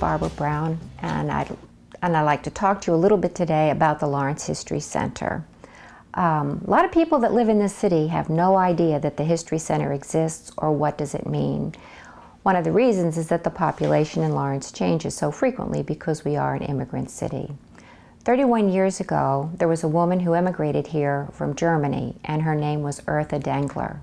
Barbara Brown, and I'd like to talk to you a little bit today about the Lawrence History Center. A lot of people that live in this city have no idea that the History Center exists or what does it mean. One of the reasons is that the population in Lawrence changes so frequently because we are an immigrant city. 31 years ago, there was a woman who immigrated here from Germany, and her name was Eartha Dengler.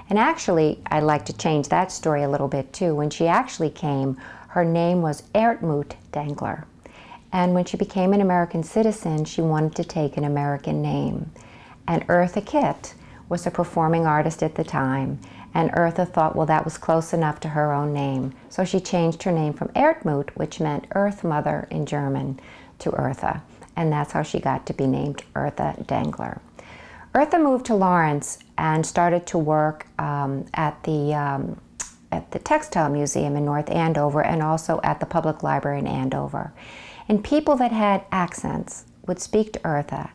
And actually, I'd like to change that story a little bit too. When she actually came, her name was Ertmut Dengler. And when she became an American citizen, she wanted to take an American name. And Eartha Kitt was a performing artist at the time, and Eartha thought, well, that was close enough to her own name. So she changed her name from Ertmut, which meant Earth Mother in German, to Eartha. And that's how she got to be named Eartha Dengler. Eartha moved to Lawrence and started to work at the Textile Museum in North Andover, and also at the Public Library in Andover. And people that had accents would speak to Eartha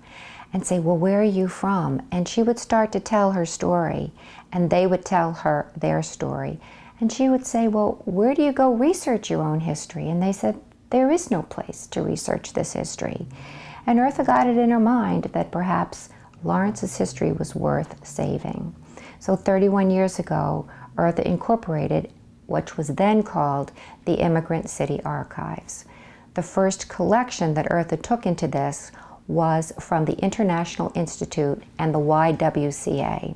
and say, well, where are you from? And she would start to tell her story, and they would tell her their story. And she would say, well, where do you go research your own history? And they said, there is no place to research this history. And Eartha got it in her mind that perhaps Lawrence's history was worth saving. So 31 years ago, Eartha incorporated what was then called the Immigrant City Archives. The first collection that Eartha took into this was from the International Institute and the YWCA.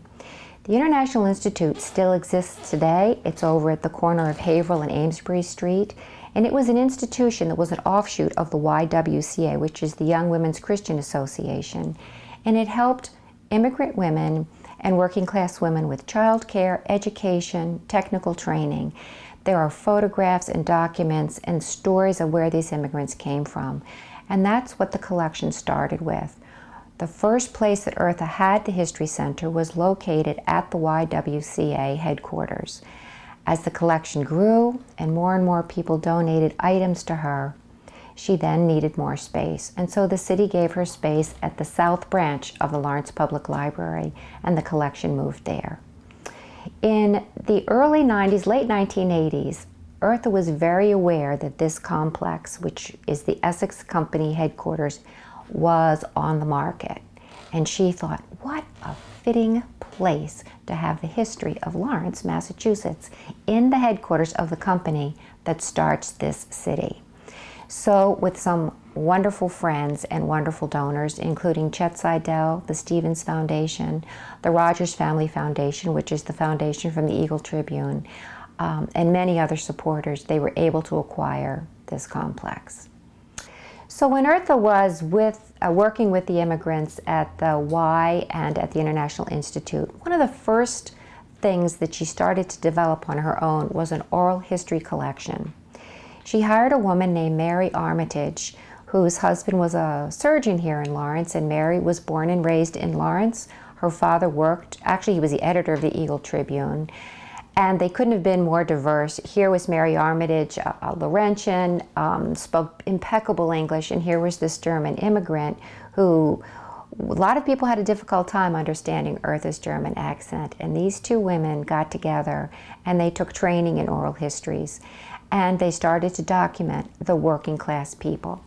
The International Institute still exists today. It's over at the corner of Haverhill and Amesbury Street. And it was an institution that was an offshoot of the YWCA, which is the Young Women's Christian Association. And it helped immigrant women and working class women with child care, education, technical training. There are photographs and documents and stories of where these immigrants came from. And that's what the collection started with. The first place that Eartha had the History Center was located at the YWCA headquarters. As the collection grew and more people donated items to her, she then needed more space. And so the city gave her space at the South Branch of the Lawrence Public Library, and the collection moved there. In the early 90s, late 1980s, Eartha was very aware that this complex, which is the Essex Company headquarters, was on the market. And she thought, what a fitting place to have the history of Lawrence, Massachusetts, in the headquarters of the company that starts this city. So with some wonderful friends and wonderful donors, including Chet Seidel, the Stevens Foundation, the Rogers Family Foundation, which is the foundation from the Eagle Tribune, and many other supporters, they were able to acquire this complex. So when Eartha was working with the immigrants at the Y and at the International Institute, one of the first things that she started to develop on her own was an oral history collection. She hired a woman named Mary Armitage, whose husband was a surgeon here in Lawrence, and Mary was born and raised in Lawrence. Her father worked, actually he was the editor of the Eagle Tribune, and they couldn't have been more diverse. Here was Mary Armitage, a Laurentian, spoke impeccable English, and here was this German immigrant who, a lot of people had a difficult time understanding Eartha's German accent, and these two women got together and they took training in oral histories, and they started to document the working class people.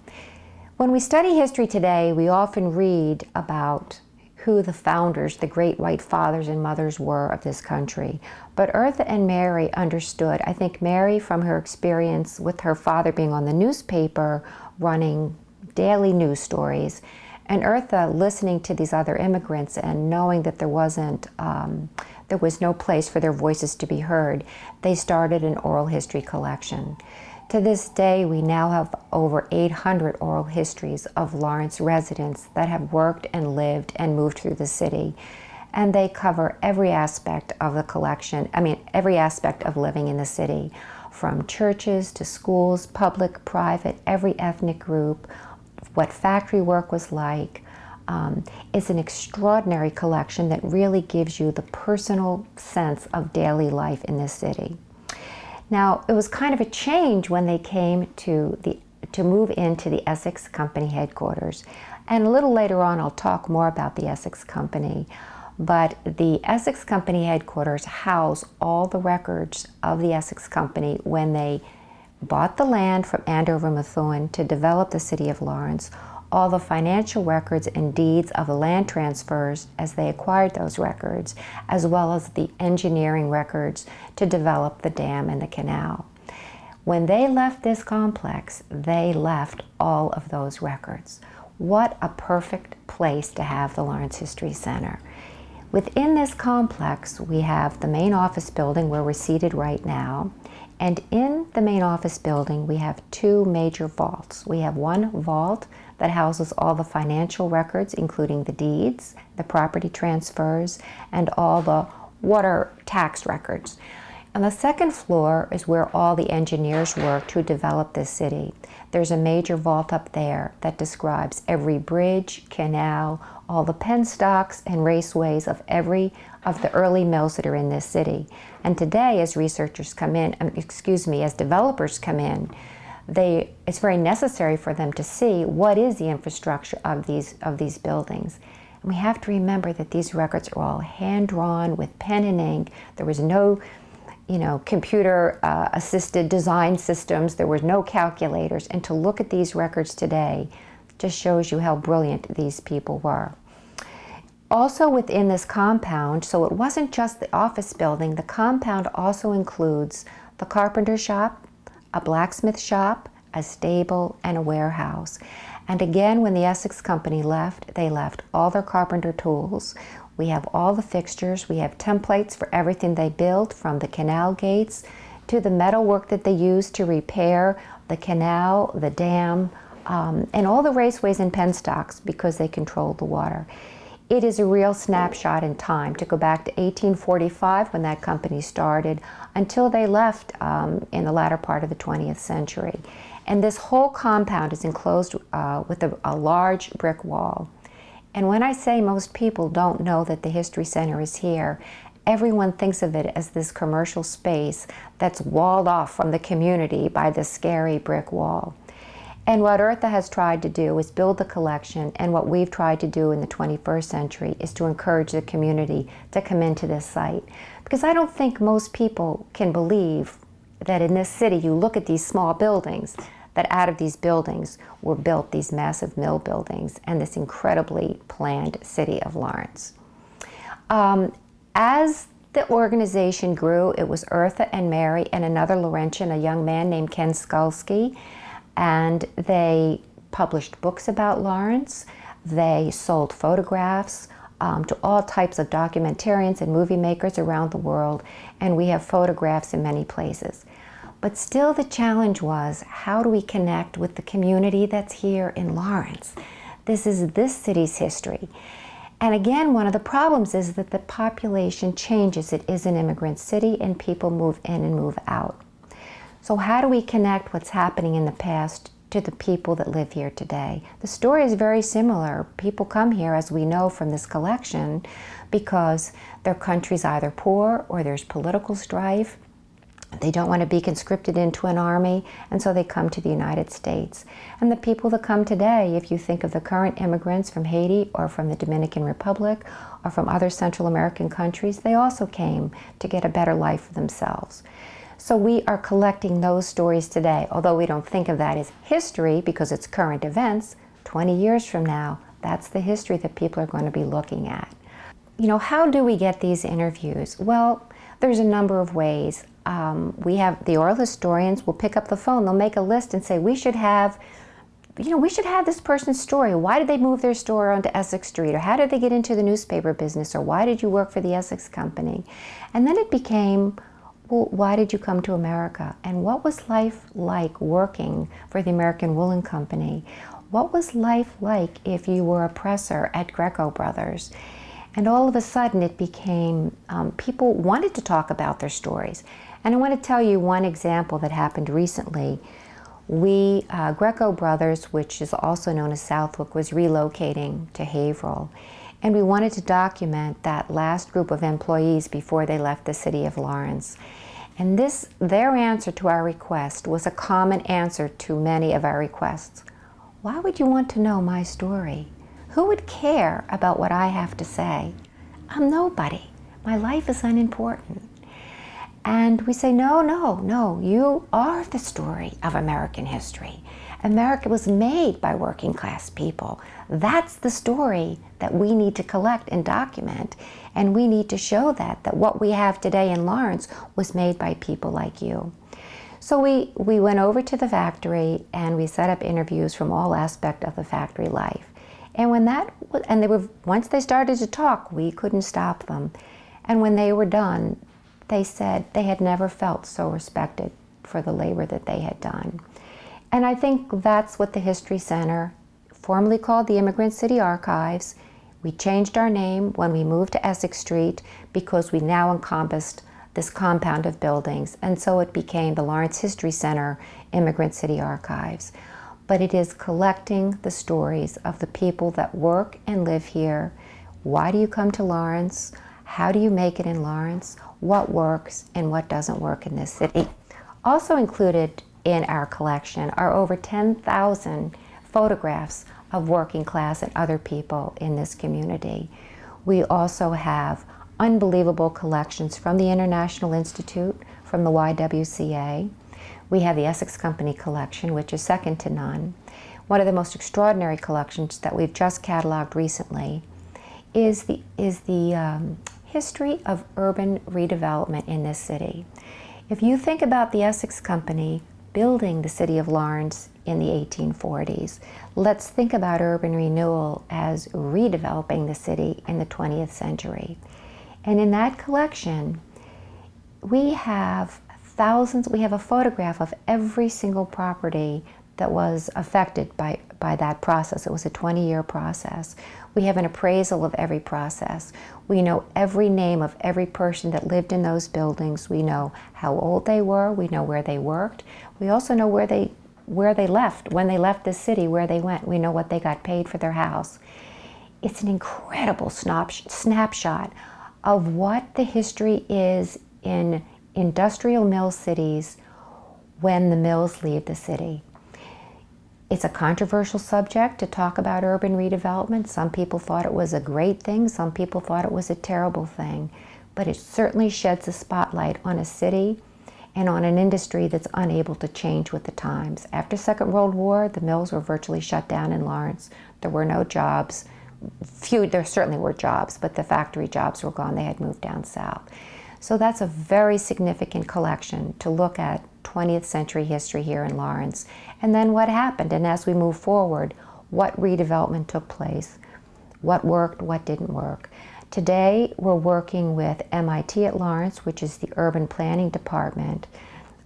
When we study history today, we often read about who the founders, the great white fathers and mothers were of this country. But Eartha and Mary understood. I think Mary, from her experience with her father being on the newspaper, running daily news stories, and Eartha listening to these other immigrants and knowing that there was no place for their voices to be heard, they started an oral history collection. To this day, we now have over 800 oral histories of Lawrence residents that have worked and lived and moved through the city. And they cover every aspect of the collection, every aspect of living in the city, from churches to schools, public, private, every ethnic group, what factory work was like. It's an extraordinary collection that really gives you the personal sense of daily life in this city. Now, it was kind of a change when they came to move into the Essex Company headquarters. And a little later on, I'll talk more about the Essex Company. But the Essex Company headquarters house all the records of the Essex Company when they bought the land from Andover Methuen to develop the city of Lawrence, all the financial records and deeds of the land transfers as they acquired those records, as well as the engineering records to develop the dam and the canal. When they left this complex, they left all of those records. What a perfect place to have the Lawrence History Center. Within this complex, we have the main office building where we're seated right now. And in the main office building, we have two major vaults. We have one vault that houses all the financial records, including the deeds, the property transfers, and all the water tax records. On the second floor is where all the engineers worked to develop this city. There's a major vault up there that describes every bridge, canal, all the penstocks and raceways of every of the early mills that are in this city. And today, as researchers come in, as developers come in, it's very necessary for them to see what is the infrastructure of these buildings. And we have to remember that these records are all hand-drawn with pen and ink. There was no computer assisted design systems. There were no calculators. And to look at these records today just shows you how brilliant these people were. Also within this compound, so it wasn't just the office building, the compound also includes the carpenter shop, a blacksmith shop, a stable, and a warehouse. And again, when the Essex Company left, they left all their carpenter tools. We have all the fixtures. We have templates for everything they built, from the canal gates to the metal work that they used to repair the canal, the dam, and all the raceways and penstocks, because they controlled the water. It is a real snapshot in time to go back to 1845 when that company started until they left in the latter part of the 20th century. And this whole compound is enclosed with a large brick wall. And when I say most people don't know that the History Center is here, everyone thinks of it as this commercial space that's walled off from the community by this scary brick wall. And what Eartha has tried to do is build the collection, and what we've tried to do in the 21st century is to encourage the community to come into this site. Because I don't think most people can believe that in this city you look at these small buildings, that out of these buildings were built these massive mill buildings and this incredibly planned city of Lawrence. As the organization grew, it was Eartha and Mary and another Laurentian, a young man named Ken Skulski, and they published books about Lawrence. They sold photographs to all types of documentarians and movie makers around the world, and we have photographs in many places. But still the challenge was, how do we connect with the community that's here in Lawrence? This is this city's history. And again, one of the problems is that the population changes. It is an immigrant city and people move in and move out. So how do we connect what's happening in the past to the people that live here today? The story is very similar. People come here, as we know from this collection, because their country's either poor or there's political strife. They don't want to be conscripted into an army, and so they come to the United States. And the people that come today, if you think of the current immigrants from Haiti or from the Dominican Republic or from other Central American countries, they also came to get a better life for themselves. So we are collecting those stories today, although we don't think of that as history because it's current events. 20 years from now, that's the history that people are going to be looking at. How do we get these interviews? Well, there's a number of ways. We have the oral historians will pick up the phone, they'll make a list and say, we should have this person's story. Why did they move their store onto Essex Street? Or how did they get into the newspaper business? Or why did you work for the Essex Company? And then it became, well, why did you come to America? And what was life like working for the American Woolen Company? What was life like if you were a presser at Greco Brothers? And all of a sudden it became, people wanted to talk about their stories. And I want to tell you one example that happened recently. Greco Brothers, which is also known as Southwick, was relocating to Haverhill. And we wanted to document that last group of employees before they left the city of Lawrence. And their answer to our request was a common answer to many of our requests. Why would you want to know my story? Who would care about what I have to say? I'm nobody. My life is unimportant. And we say, no, no, no, you are the story of American history. America was made by working class people. That's the story that we need to collect and document. And we need to show that what we have today in Lawrence was made by people like you. So we went over to the factory and we set up interviews from all aspects of the factory life. And once they started to talk, we couldn't stop them. And when they were done, they said they had never felt so respected for the labor that they had done. And I think that's what the History Center, formerly called the Immigrant City Archives, we changed our name when we moved to Essex Street because we now encompassed this compound of buildings, and so it became the Lawrence History Center Immigrant City Archives. But it is collecting the stories of the people that work and live here. Why do you come to Lawrence? How do you make it in Lawrence? What works and what doesn't work in this city? Also included in our collection are over 10,000 photographs of working class and other people in this community. We also have unbelievable collections from the International Institute, from the YWCA. We have the Essex Company collection, which is second to none. One of the most extraordinary collections that we've just cataloged recently is the history of urban redevelopment in this city. If you think about the Essex Company building the city of Lawrence in the 1840s, let's think about urban renewal as redeveloping the city in the 20th century. And in that collection, we have a photograph of every single property that was affected by that process. It was a 20-year process. We have an appraisal of every process. We know every name of every person that lived in those buildings. We know how old they were. We know where they worked. We also know where they left, when they left the city, where they went. We know what they got paid for their house. It's an incredible snapshot of what the history is in industrial mill cities when the mills leave the city. It's a controversial subject to talk about urban redevelopment. Some people thought it was a great thing, some people thought it was a terrible thing, but it certainly sheds a spotlight on a city and on an industry that's unable to change with the times. After Second World War, the mills were virtually shut down in Lawrence. There were no jobs. There certainly were jobs, but the factory jobs were gone. They had moved down south. So that's a very significant collection to look at 20th century history here in Lawrence, and then what happened, and as we move forward, what redevelopment took place, what worked, what didn't work. Today, we're working with MIT at Lawrence, which is the urban planning department.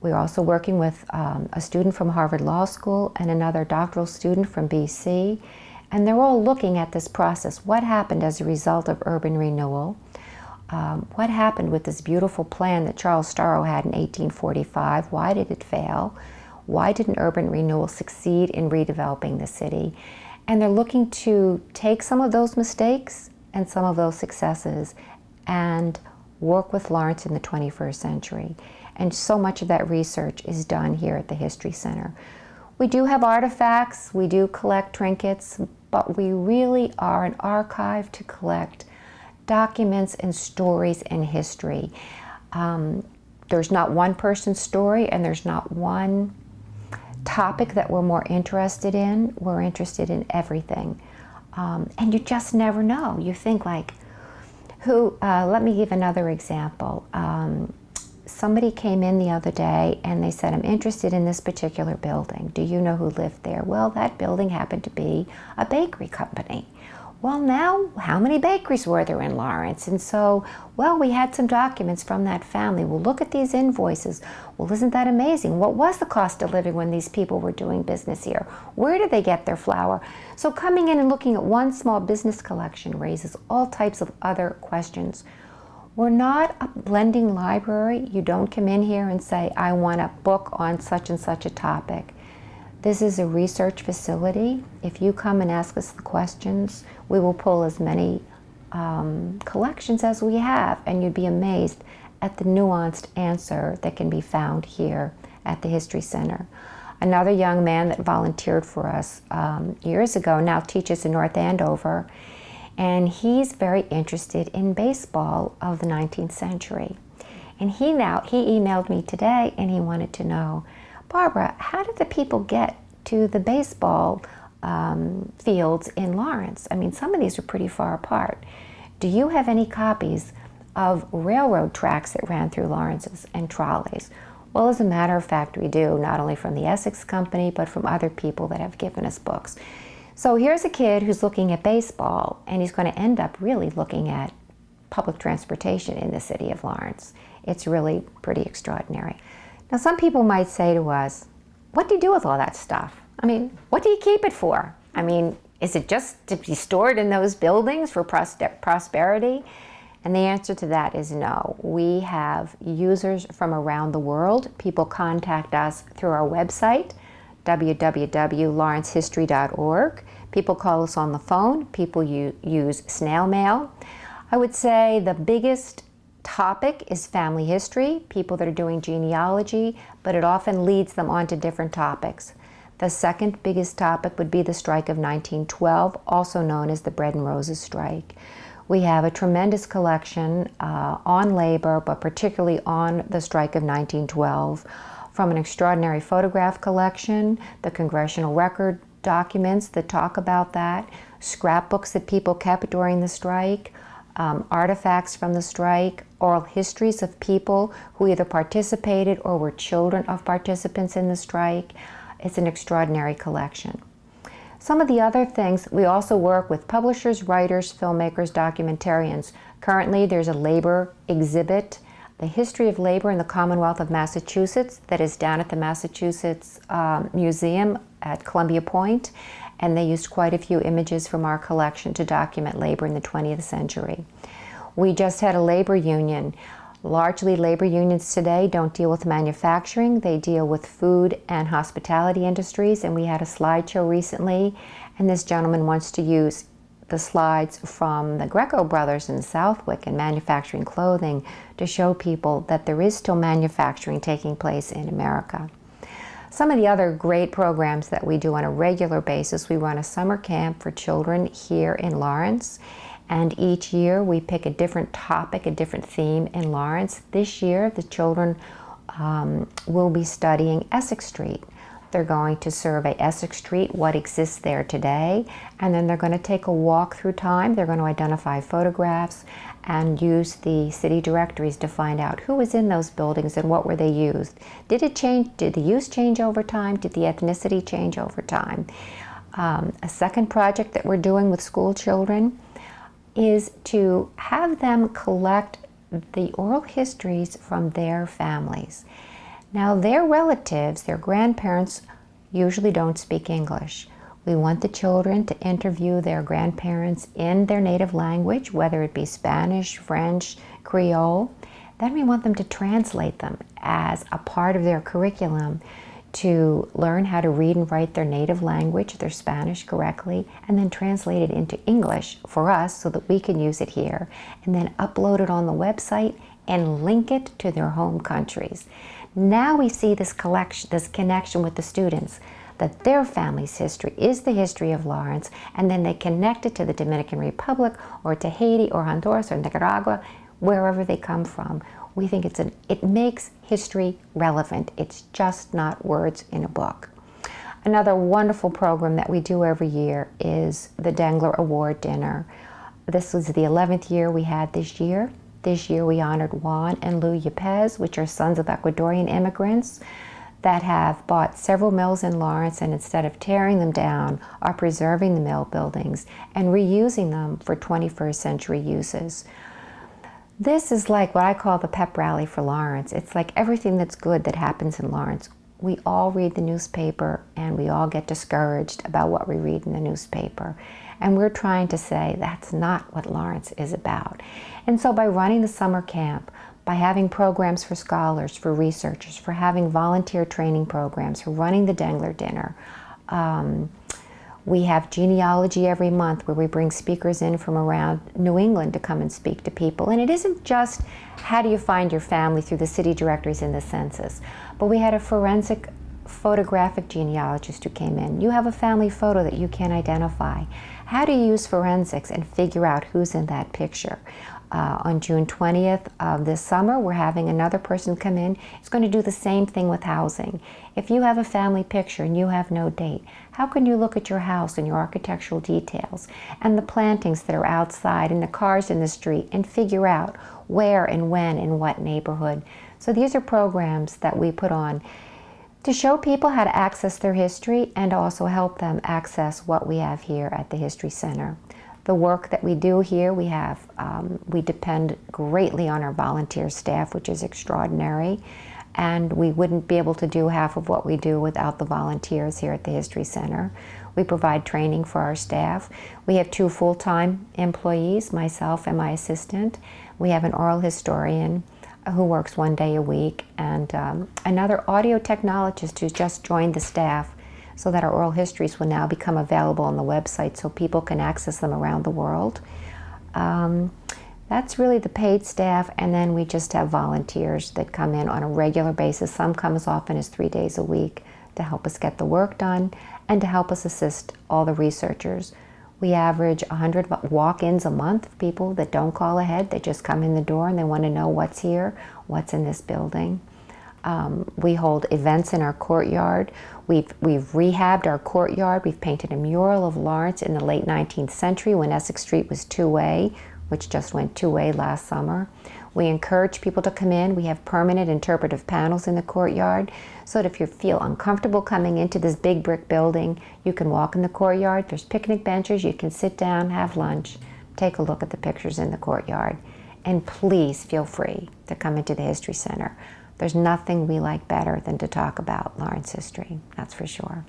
We're also working with a student from Harvard Law School and another doctoral student from BC, and they're all looking at this process. What happened as a result of urban renewal? What happened with this beautiful plan that Charles Starrow had in 1845? Why did it fail? Why didn't urban renewal succeed in redeveloping the city? And they're looking to take some of those mistakes and some of those successes and work with Lawrence in the 21st century. And so much of that research is done here at the History Center. We do have artifacts, we do collect trinkets, but we really are an archive to collect documents and stories and history. There's not one person's story and there's not one topic that we're more interested in. We're interested in everything. And you just never know. You think like, let me give another example. Somebody came in the other day and they said, I'm interested in this particular building. Do you know who lived there? Well, that building happened to be a bakery company. Well, now, how many bakeries were there in Lawrence? And so, well, we had some documents from that family. Well, look at these invoices. Well, isn't that amazing? What was the cost of living when these people were doing business here? Where did they get their flour? So coming in and looking at one small business collection raises all types of other questions. We're not a blending library. You don't come in here and say, I want a book on such and such a topic. This is a research facility. If you come and ask us the questions, we will pull as many collections as we have, and you'd be amazed at the nuanced answer that can be found here at the History Center. Another young man that volunteered for us years ago now teaches in North Andover, and he's very interested in baseball of the 19th century. And he emailed me today and he wanted to know, Barbara, how did the people get to the baseball fields in Lawrence? I mean, some of these are pretty far apart. Do you have any copies of railroad tracks that ran through Lawrence and trolleys? Well, as a matter of fact, we do, not only from the Essex Company, but from other people that have given us books. So here's a kid who's looking at baseball, and he's going to end up really looking at public transportation in the city of Lawrence. It's really pretty extraordinary. Now, some people might say to us, what do you do with all that stuff? I mean, what do you keep it for? I mean, is it just to be stored in those buildings for prosperity? And the answer to that is no. We have users from around the world. People contact us through our website, www.lawrencehistory.org. People call us on the phone. People use snail mail. I would say the biggest topic is family history, people that are doing genealogy, but it often leads them onto different topics. The second biggest topic would be the strike of 1912, also known as the Bread and Roses strike. We have a tremendous collection on labor, but particularly on the strike of 1912, from an extraordinary photograph collection, the congressional record documents that talk about that, scrapbooks that people kept during the strike, artifacts from the strike, oral histories of people who either participated or were children of participants in the strike. It's an extraordinary collection. Some of the other things, we also work with publishers, writers, filmmakers, documentarians. Currently, there's a labor exhibit, the history of labor in the Commonwealth of Massachusetts, that is down at the Massachusetts Museum at Columbia Point, and they used quite a few images from our collection to document labor in the 20th century. We just had a labor union. Largely, labor unions today don't deal with manufacturing, they deal with food and hospitality industries, and we had a slideshow recently, and this gentleman wants to use the slides from the Greco brothers in Southwick and manufacturing clothing to show people that there is still manufacturing taking place in America. Some of the other great programs that we do on a regular basis, we run a summer camp for children here in Lawrence. And each year we pick a different topic, a different theme in Lawrence. This year the children will be studying Essex Street. They're going to survey Essex Street, what exists there today, and then they're going to take a walk through time. They're going to identify photographs and use the city directories to find out who was in those buildings and what were they used. Did it change? Did the use change over time? Did the ethnicity change over time? A second project that we're doing with school children is to have them collect the oral histories from their families. Now, their relatives, their grandparents, usually don't speak English. We want the children to interview their grandparents in their native language, whether it be Spanish, French, Creole. Then we want them to translate them as a part of their curriculum to learn how to read and write their native language, their Spanish, correctly, and then translate it into English for us so that we can use it here, and then upload it on the website and link it to their home countries. Now we see this connection with the students, that their family's history is the history of Lawrence, and then they connect it to the Dominican Republic or to Haiti or Honduras or Nicaragua, wherever they come from. We think it makes history relevant. It's just not words in a book. Another wonderful program that we do every year is the Dengler Award Dinner. This was the 11th year we had this year. This year we honored Juan and Lou Yepes, which are sons of Ecuadorian immigrants that have bought several mills in Lawrence, and instead of tearing them down, are preserving the mill buildings and reusing them for 21st century uses. This is like what I call the pep rally for Lawrence. It's like everything that's good that happens in Lawrence. We all read the newspaper and we all get discouraged about what we read in the newspaper. And we're trying to say that's not what Lawrence is about. And so by running the summer camp, by having programs for scholars, for researchers, for having volunteer training programs, for running the Dengler Dinner, we have genealogy every month where we bring speakers in from around New England to come and speak to people. And it isn't just how do you find your family through the city directories and the census, but we had a forensic photographic genealogists who came in. You have a family photo that you can't identify. How do you use forensics and figure out who's in that picture? On June 20th of this summer, we're having another person come in. It's going to do the same thing with housing. If you have a family picture and you have no date, how can you look at your house and your architectural details and the plantings that are outside and the cars in the street and figure out where and when in what neighborhood? So these are programs that we put on to show people how to access their history and also help them access what we have here at the History Center. The work that we do here, we depend greatly on our volunteer staff, which is extraordinary, and we wouldn't be able to do half of what we do without the volunteers here at the History Center. We provide training for our staff. We have 2 full-time employees, myself and my assistant. We have an oral historian who works 1 day a week, and another audio technologist who's just joined the staff, so that our oral histories will now become available on the website so people can access them around the world. That's really the paid staff, and then we just have volunteers that come in on a regular basis. Some come as often as 3 days a week to help us get the work done and to help us assist all the researchers. We average 100 walk-ins a month, people that don't call ahead. They just come in the door and they want to know what's here, what's in this building. We hold events in our courtyard. We've rehabbed our courtyard. We've painted a mural of Lawrence in the late 19th century when Essex Street was two-way, which just went two-way last summer. We encourage people to come in. We have permanent interpretive panels in the courtyard, so that if you feel uncomfortable coming into this big brick building, you can walk in the courtyard. There's picnic benches. You can sit down, have lunch, take a look at the pictures in the courtyard. And please feel free to come into the History Center. There's nothing we like better than to talk about Lawrence history, that's for sure.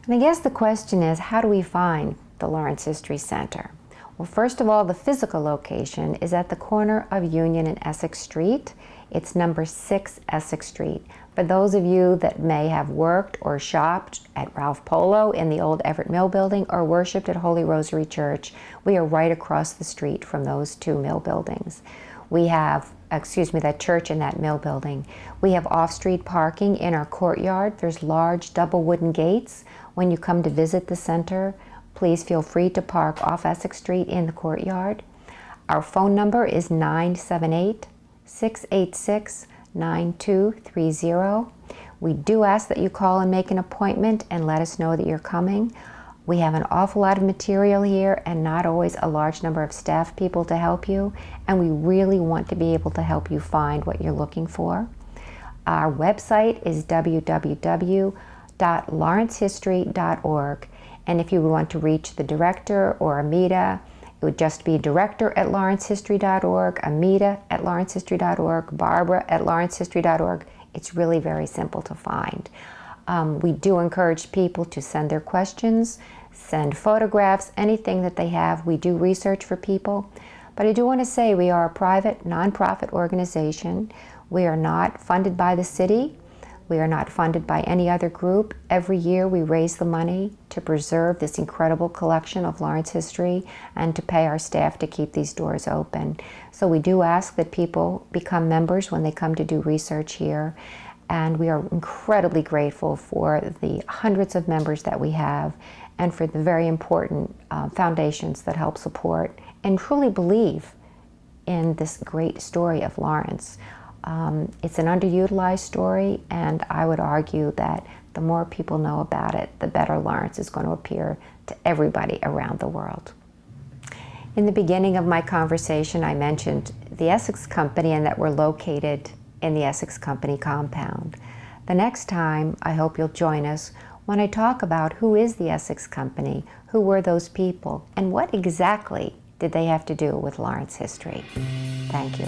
And I guess the question is, how do we find the Lawrence History Center? Well, first of all, the physical location is at the corner of Union and Essex Street. It's number 6 Essex Street. For those of you that may have worked or shopped at Ralph Polo in the old Everett Mill building or worshiped at Holy Rosary Church, we are right across the street from those 2 mill buildings. We have, that church and that mill building. We have off-street parking in our courtyard. There's large double wooden gates. When you come to visit the center, please feel free to park off Essex Street in the courtyard. Our phone number is 978-686-9230. We do ask that you call and make an appointment and let us know that you're coming. We have an awful lot of material here and not always a large number of staff people to help you, and we really want to be able to help you find what you're looking for. Our website is www.lawrencehistory.org, and if you want to reach the director or Amita, it would just be director@lawrencehistory.org, Amita@lawrencehistory.org, Barbara@lawrencehistory.org. It's really very simple to find. We do encourage people to send their questions, send photographs, anything that they have. We do research for people. But I do want to say we are a private, nonprofit organization. We are not funded by the city. We are not funded by any other group. Every year we raise the money to preserve this incredible collection of Lawrence history and to pay our staff to keep these doors open. So we do ask that people become members when they come to do research here. And we are incredibly grateful for the hundreds of members that we have and for the very important foundations that help support and truly believe in this great story of Lawrence. It's an underutilized story, and I would argue that the more people know about it, the better Lawrence is going to appear to everybody around the world. In the beginning of my conversation, I mentioned the Essex Company and that we're located in the Essex Company compound. The next time, I hope you'll join us when I talk about who is the Essex Company, who were those people, and what exactly did they have to do with Lawrence history. Thank you.